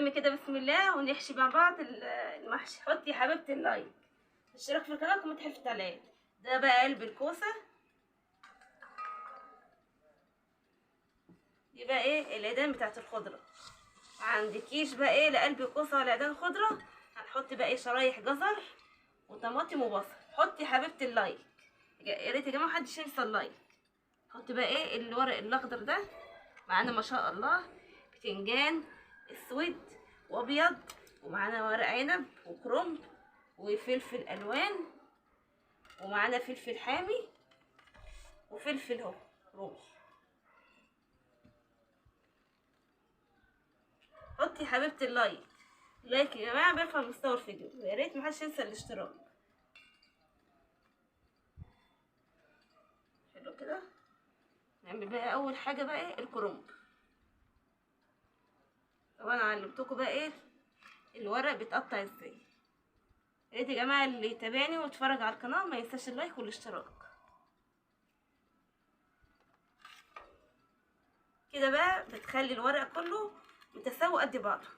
نسمي كده بسم الله ونحشي مع بعض المحشي. حطي يا حبيبتي اللايك، اشتراك في القناه، وكمان تحلفي عليا. ده بقى قلب الكوسه. دي بقى ايه العيدان بتاعت الخضره. عندكيش بقى ايه لا قلب كوسه ولا عيدان خضره، هنحط بقى ايه شرايح جزر وطماطم وبصل. حطي يا حبيبتي اللايك، يا ريت يا جماعه محدش ينسى اللايك. حطي بقى ايه الورق الاخضر ده. معانا ما شاء الله بتنجان اسود وابيض، ومعانا ورق عنب وكرنب وفلفل الوان، ومعانا فلفل حامي وفلفل اهو رومي. حطي يا حبيبتي اللايك. اللايك يا جماعه بيرفع مستوى الفيديو، ويا ريت محدش ينسى الاشتراك. حلو كده. نعمل بقى اول حاجه بقى ايه الكرنب. طبعا علمتكم بقى ايه الورق بيتقطع ازاي. يا ريت يا جماعه اللي يتابعني ويتفرج على القناه ما ينساش اللايك والاشتراك. كده بقى بتخلي الورق كله متساوي قد بعضه.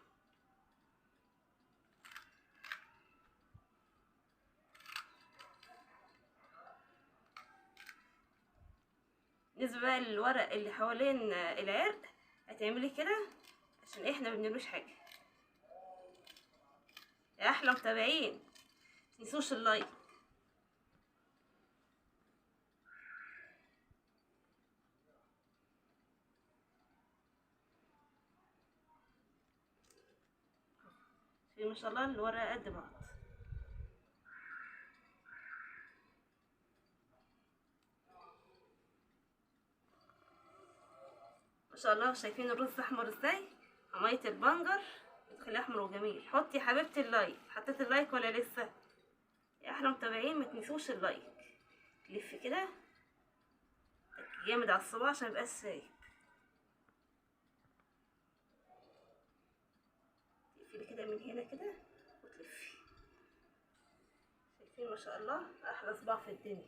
بالنسبه بقى للورق اللي حوالين العرق هتعملي كده عشان احنا ما بنرميش حاجه. يا احلى متابعين متنسوش اللايك. ما شاء الله الورق قد بعض. ما شاء الله شايفين الرز احمر ازاي، ميه البنجر بتخليه احمر وجميل. حطي يا حبيبتي اللايك. حطيت اللايك ولا لسه؟ يا احلى متابعين ما تنسوش اللايك. تلفي كده جامد على الصباع عشان ميبقاش سايب. تقفلي كده من هنا كده وتلفي. شايفين ما شاء الله احلى صباع في الدنيا.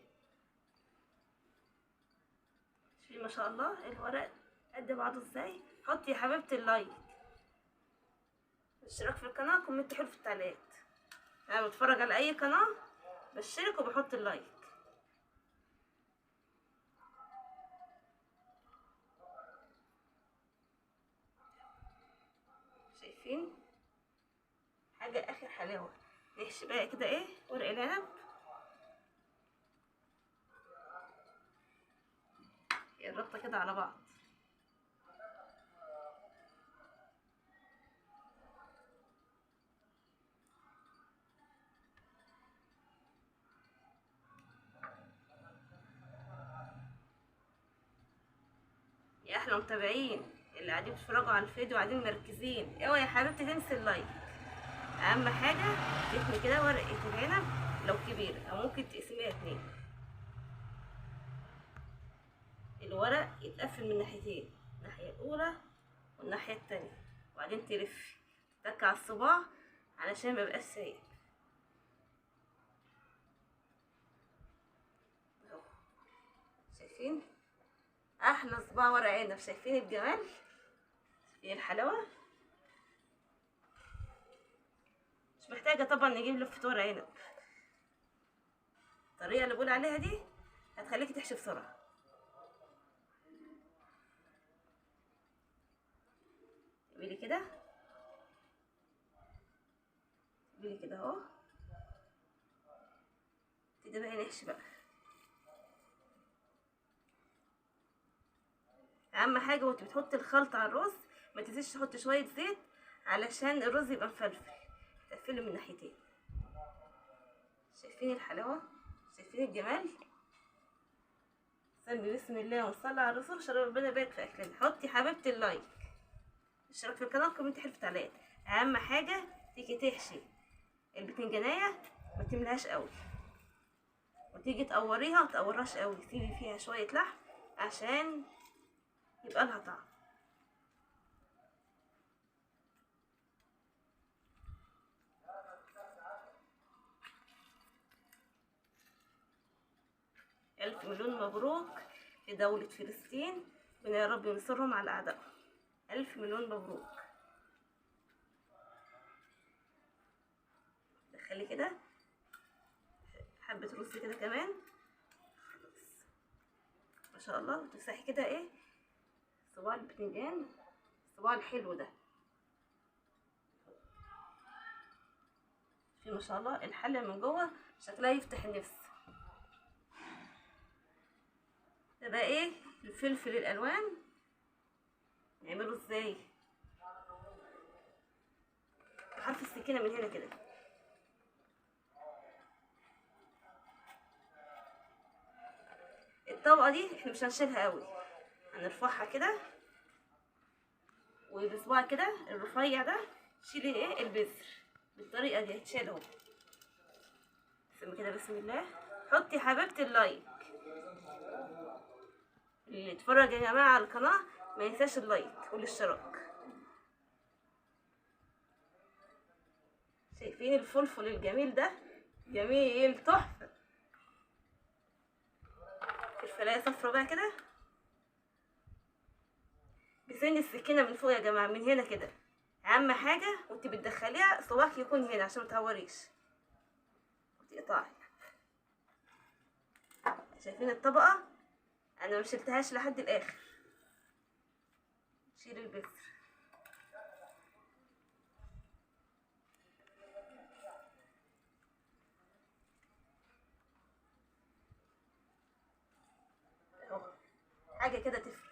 شايفين ما شاء الله الورق قد بعضه ازاي. حطي يا حبيبتي اللايك، اشتراك في القناه، كومنت حلو في التعليقات. انا بتفرج على اي قناه بشترك وبحط اللايك. شايفين حاجه اخر حلاوه. نحشي بقى كده ايه ورق العنب. الربطه كده على بعض. يا احلى متابعين اللي قاعدين بيتفرجوا على الفيديو وقاعدين مركزين، اوعي يا حبيبتي تنسي اللايك. اهم حاجه تتني كده ورقه العنب لو كبيره، او ممكن تقسميها 2. الورق يتقفل من ناحيتين، الناحيه الاولى والناحيه التانية، وبعدين تلفي تك على الصباع علشان ميبقاش سايب. اهو شايفين احلى صباع ورق عنب. شايفين الجمال، شايفين الحلاوه. مش محتاجه طبعا نجيب لفه ورق عنب. الطريقه اللي بقول عليها دي هتخليكي تحشي بسرعه. اعملي كده، اعملي كده اهو. كده بقى نحشي بقى. اهم حاجه وانت بتحطي الخلطه على الرز ما تنسيش تحطي شويه زيت علشان الرز يبقى مفلفل. تقفلي من ناحيتين. شايفين الحلاوه، شايفين الجمال. سمي بسم الله ونصلي على الرسول عشان ربنا يبارك في اكلنا. حطي حبيبتي اللايك، اشترك في القناه، كومنت حلو في التعليقات. اهم حاجه تيجي تحشي البتنجانيه ما تملهاش قوي، وتيجي تقوريها ما تقورهاش قوي، سيبي فيها شويه لحم عشان يبقى لها طعم. ألف مليون مبروك لدولة فلسطين، ربنا يا رب ينصرهم على أعدائهم. ألف مليون مبروك. خلي كده حبة رز كده كمان. ما شاء الله. وتمسحي كده ايه صباع البتنجان، الصباع الحلو ده. في ما شاء الله الحلة من جوه شكلها يفتح النفس. ده بقى ايه الفلفل الالوان نعمله ازاي؟ بحرف السكينة من هنا كده. الطبقة دي احنا مش هنشيلها قوي، هنرفعها كده وبصباع كده الرفيع ده شيلي ايه البذر بالطريقة دي هتشيل اهو. بسم كده بسم الله. حطي حبيبتي اللايك، اللي يتفرج يا جماعة على القناة ما ينساش اللايك والاشتراك. شايفين الفلفل الجميل ده؟ جميل تحفة. الفلاية صفرا بقى كده بسن السكينة من فوق يا جماعة، من هنا كده. اهم حاجة وانت بتدخليها صباعك يكون هنا عشان متهوريش وتقطعي. شايفين الطبقة؟ انا مشلتهاش لحد الاخر. شيل البذر. اهو حاجة كده تفرق.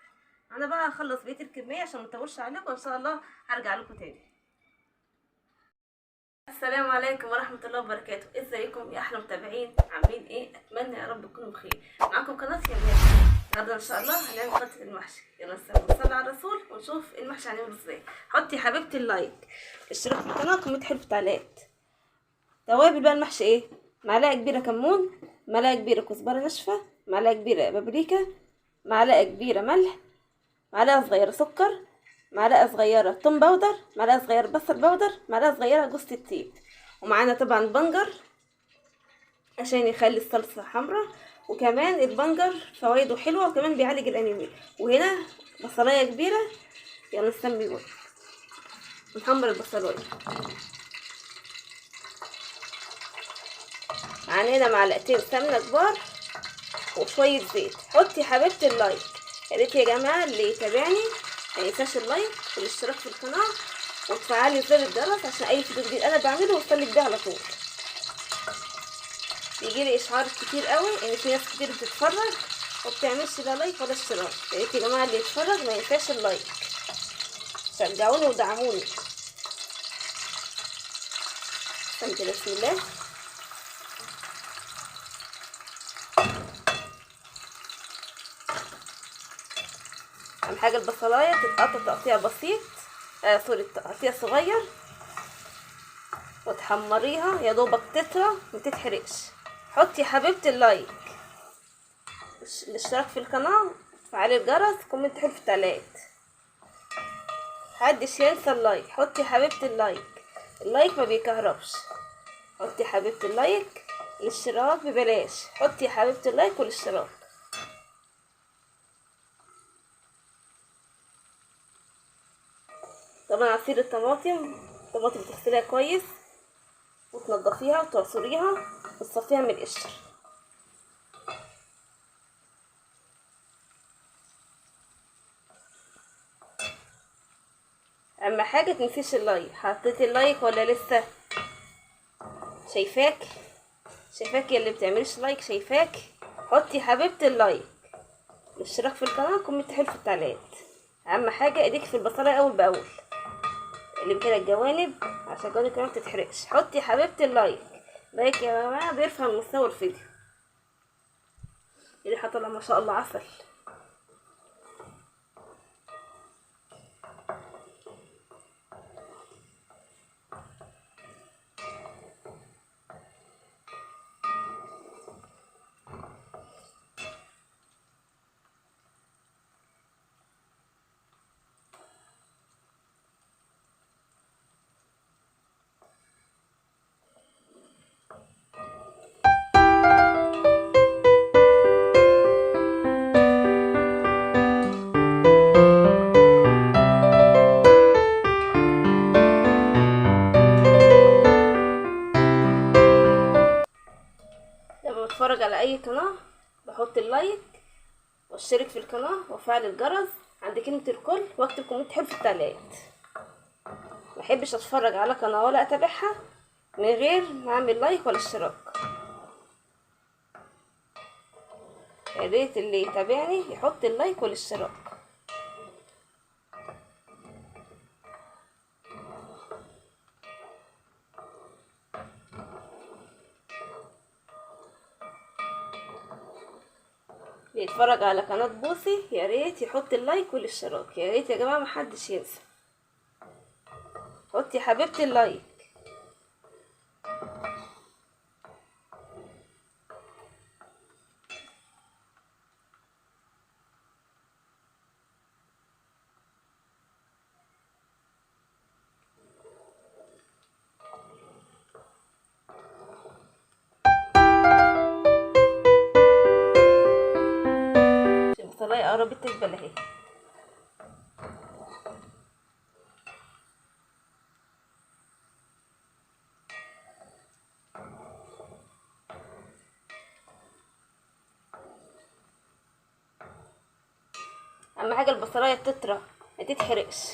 انا بقى هخلص بقية الكمية عشان مطولش عليكم، وان شاء الله هرجع لكم تاني. السلام عليكم ورحمة الله وبركاته. ازيكم يا احلى متابعين؟ عاملين ايه؟ اتمنى يا رب تكونوا بخير. معاكم قناة يميات. النهارده ان شاء الله هنعمل خلطة المحشي. يلا نصلي على الرسول ونشوف المحشي هنعمله ازاي. حطي يا حبيبتي اللايك، اشترك في القناة، كومنت حلو في التعليقات. توابل بقى المحشي ايه؟ معلقة كبيرة كمون، معلقة كبيرة كزبرة ناشفة، معلقة كبيرة بابريكا، معلقة كبيرة ملح، معلقة صغيرة سكر، معلقة صغيرة توم باودر، معلقة صغيرة بصل باودر، معلقة صغيرة جوز الطيب. ومعانا طبعا بنجر عشان يخلي الصلصة حمرا، وكمان البنجر فوائده حلوة وكمان بيعالج الانيميا. وهنا بصلاية كبيرة. يلا نسمي بقى نحمر البصلاية. معانا هنا معلقتين سمنة كبار وشوية زيت. حطي يا حبيبتي اللايك، يا ريت يا جماعة اللي يتابعني ما ينساش اللايك والاشتراك في القناة وتفعلي زر الجرس عشان اي فيديو جديد انا بعمله يوصلك بيه على طول. بيجيلي اشعار كتير قوي ان في ناس كتير بتتفرج وبتعملش لا لايك ولا اشتراك. يا ريت يا جماعة اللي يتفرج ما ينساش اللايك، شجعوني ودعموني. بسم الله. اهم حاجه البصلايه تتقطع تقطيع بسيط، سوري تقطيع صغير، وتحمريها يا دوبك تطرى متتحرقش. حطي يا حبيبتي اللايك، الاشتراك في القناه، وفعلي الجرس، كومنت حلو في التعليقات. محدش ينسى اللايك. حطي يا حبيبتي اللايك، اللايك ما بيكهربش. حطي يا حبيبتي اللايك، الاشتراك ببلاش. حطي يا حبيبتي اللايك والاشتراك. طبعا عصير الطماطم تغسليها كويس وتنضفيها وتعصريها وتصفيها من القشر. اهم حاجه تنسيش اللايك. حطيتي اللايك ولا لسه؟ شايفاك يا اللي بتعمليش لايك، شايفاك. حطي حبيبتي اللايك، الاشتراك في القناه، كومنت حلو في التعليقات. اهم حاجه ايديك في البصلايه اول باول، اللي كده الجوانب عشان الجوانب كمان متتحرقش. حطي حبيبتي اللايك، لايك يا جماعه بيرفع من مستوى الفيديو. الريحه طالعه ما شاء الله عسل. القناة بحط اللايك واشترك في القناة وافعل الجرس عند كلمة الكل واكتب كومنت حلو في التعليقات. محبش اتفرج على قناة ولا اتابعها من غير ما اعمل لايك ولا اشتراك. يا ريت اللي يتابعني يحط اللايك والاشتراك. اللي يتفرج على قناة بوسي يا ريت يحط اللايك والاشتراك. يا ريت يا جماعة محدش ينسى. حطي يا حبيبتي اللايك. البصلاية قربت تدبل اهي. اهم حاجة البصلاية تطرى ما تتحرقش.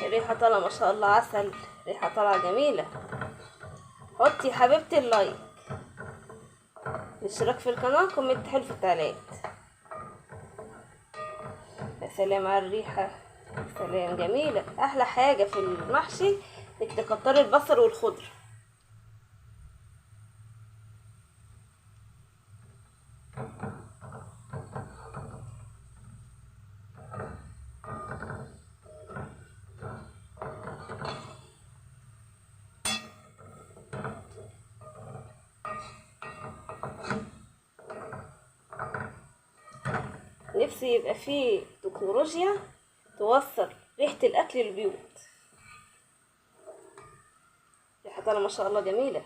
الريحة طالعة ما شاء الله عسل. ريحة طالعة جميلة. حطي يا حبيبتي اللايك، الاشتراك في القناة، كومنت حلو في التعليقات. يا سلام على الريحة، يا سلام جميلة. احلى حاجة في المحشي انك تكتري البصل والخضر. نفسي يبقى فيه تكنولوجيا توصل ريحة الأكل للبيوت. ريحة طالعة ما شاء الله جميلة.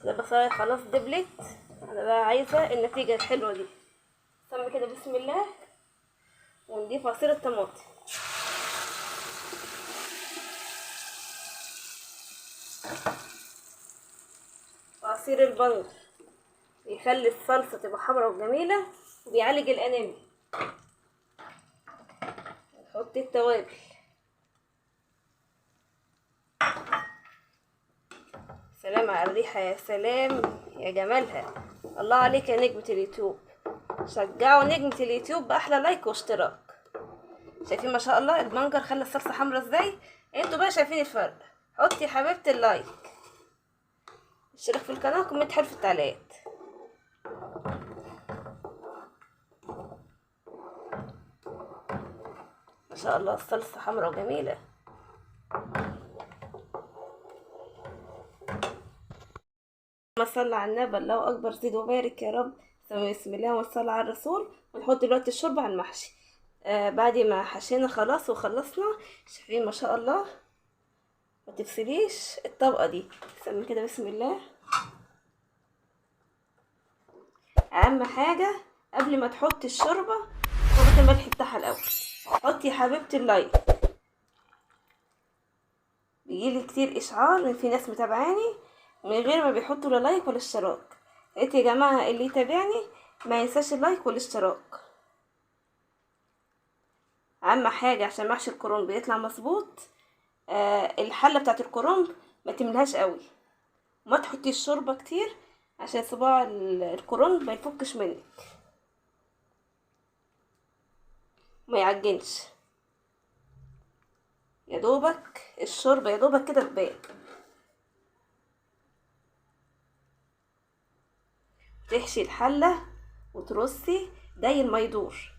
البصلاية خلاص دبلت. انا بقى عايزة النتيجة الحلوة دي. سمي كده بسم الله ونضيف عصير الطماطم. وعصير البنجر بيخلي الصلصة تبقى حمرا وجميلة وبيعالج الأنيميا. نحط التوابل. سلام على الريحة، يا سلام يا جمالها. الله عليك يا نجمة اليوتيوب. شجعوا نجمة اليوتيوب بأحلى لايك واشتراك. شايفين ما شاء الله البنجر خلى الصلصة حمرا ازاي؟ انتوا بقى شايفين الفرق. حطي يا حبيبتي اللايك، اشترك في القناة، كومنت حلو في التعليقات. ما شاء الله الصلصة حمرا وجميلة. اللهم صل على النبي، الله اكبر، زيد وبارك يا رب. بسم الله وصلى على الرسول. ونحط دلوقتي الشوربه على المحشي. بعد ما حشينا خلاص وخلصنا، شايفين ما شاء الله. ما تفصليش الطبقه دي، سمي كده بسم الله. اهم حاجه قبل ما تحطي الشوربه شوربه الملح بتاعها الاول. حطي يا حبيبتي اللايك. بيجيلي كتير اشعار ان في ناس متابعاني من غير ما بيحطوا لا لايك ولا اشتراك. قلت يا جماعه اللي يتابعني ما ينساش اللايك والاشتراك. اهم حاجه عشان محشي الكرنب يطلع مظبوط، الحله بتاعت الكرنب ما تملهاش قوي، وما تحطيش شوربه كتير عشان صباع الكرنب ما يفكش منك، ما يعجنش. يا دوبك الشوربه يا دوبك كده تبان. تحشي الحله وترصي داير ما يدور.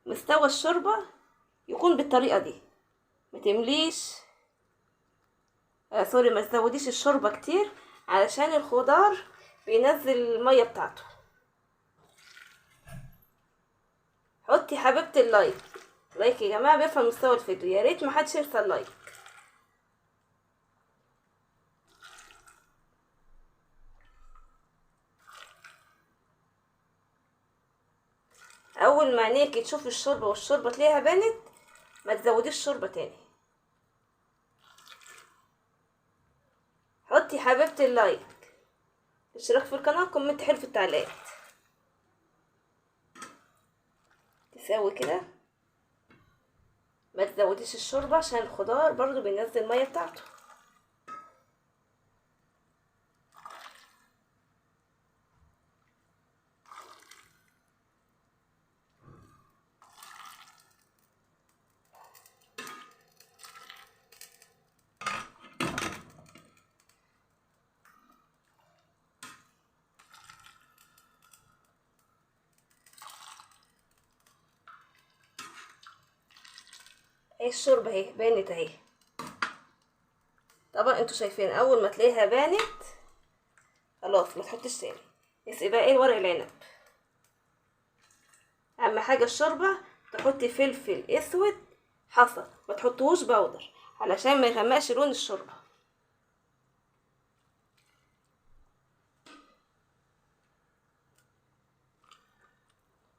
مستوى الشوربه يكون بالطريقه دي، ما تمليش سوري، ما تزوديش الشوربه كتير علشان الخضار بينزل الميه بتاعته. حطي حبيبتي اللايك. لايك يا جماعه بيفهم مستوى الفيديو، يا ريت ما حدش ينسى اللايك. اول ما عينيكي تشوفي الشوربه والشوربه تلاقيها بانت، ما تزوديش شوربه تاني. حطي حبيبتي اللايك، اشتراك في القناه، كومنت حلو في التعليقات. تساوي كده، ما تزوديش الشوربه عشان الخضار برضو بينزل الميه بتاعته. اهي الشوربه اهي بانت اهي. طبعا انتوا شايفين اول ما تلاقيها بانت خلاص ما تحطيش تاني. نسقي بقى ايه ورق العنب. اهم حاجه الشوربه تحطي فلفل اسود حصى، ما تحطوش بودر علشان ما يغمقش لون الشوربه.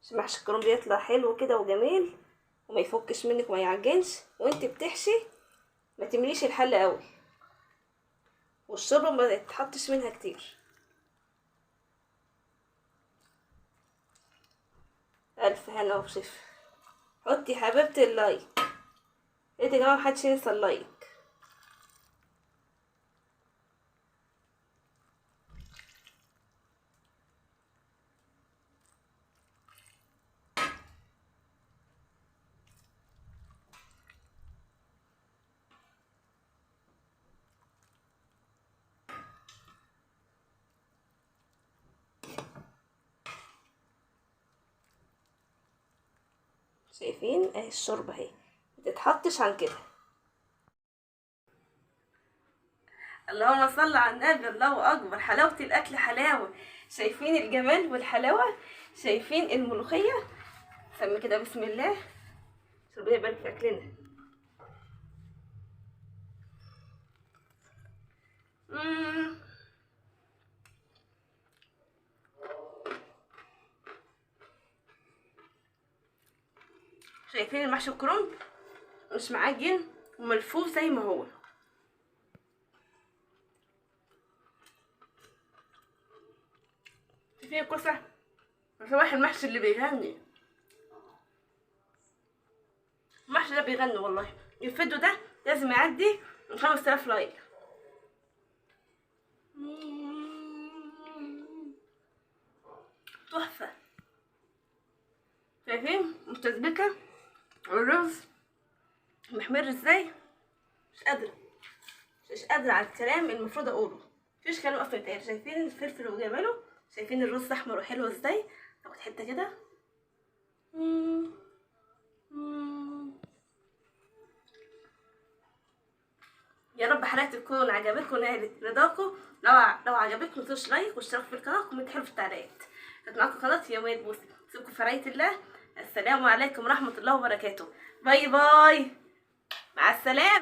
عشان محشي الكرنب يطلع حلو كده وجميل وما يفكش منك وما يعجنش. وانت بتحشي ما تمليش الحله قوي، والشوربه ما تحطش منها كتير. الف هنا وشفا. حطي حبيبتي اللايك. ايه يا جماعه محدش ينسى اللايك. شايفين اهي الشوربه اهي متتحطش عن كده. اللهم صل على النبي، الله اكبر، حلاوه الاكل حلاوه. شايفين الجمال والحلاوه، شايفين الملوخيه. سمي كده بسم الله. ربنا يبارك في اكلنا. شايفين المحشي الكرنب مش معجن وملفوف زي ما هو. شايفين الكوسه، صباح المحشي اللي بيغني. المحشي ده بيغني والله. الفيديو ده لازم يعدي 5000 لايك. تحفه. شايفين متسبكه والرز محمر ازاي؟ مش قادره على الكلام المفروض اقوله. مفيش كلام اصلا يتقال. شايفين الفلفل وجماله، شايفين الرز احمر وحلو ازاي. تاخد حته كده يا رب حلقتي تكون عجبتكم ونالت رضاكم. لو عجبتكم متنسوش لايك واشتراك في القناه وكومنت حلو في التعليقات. كانت معاكم قناه يوميات بوسي، سيبكم في رعايه الله. السلام عليكم ورحمه الله وبركاته. باي باي، مع السلامه.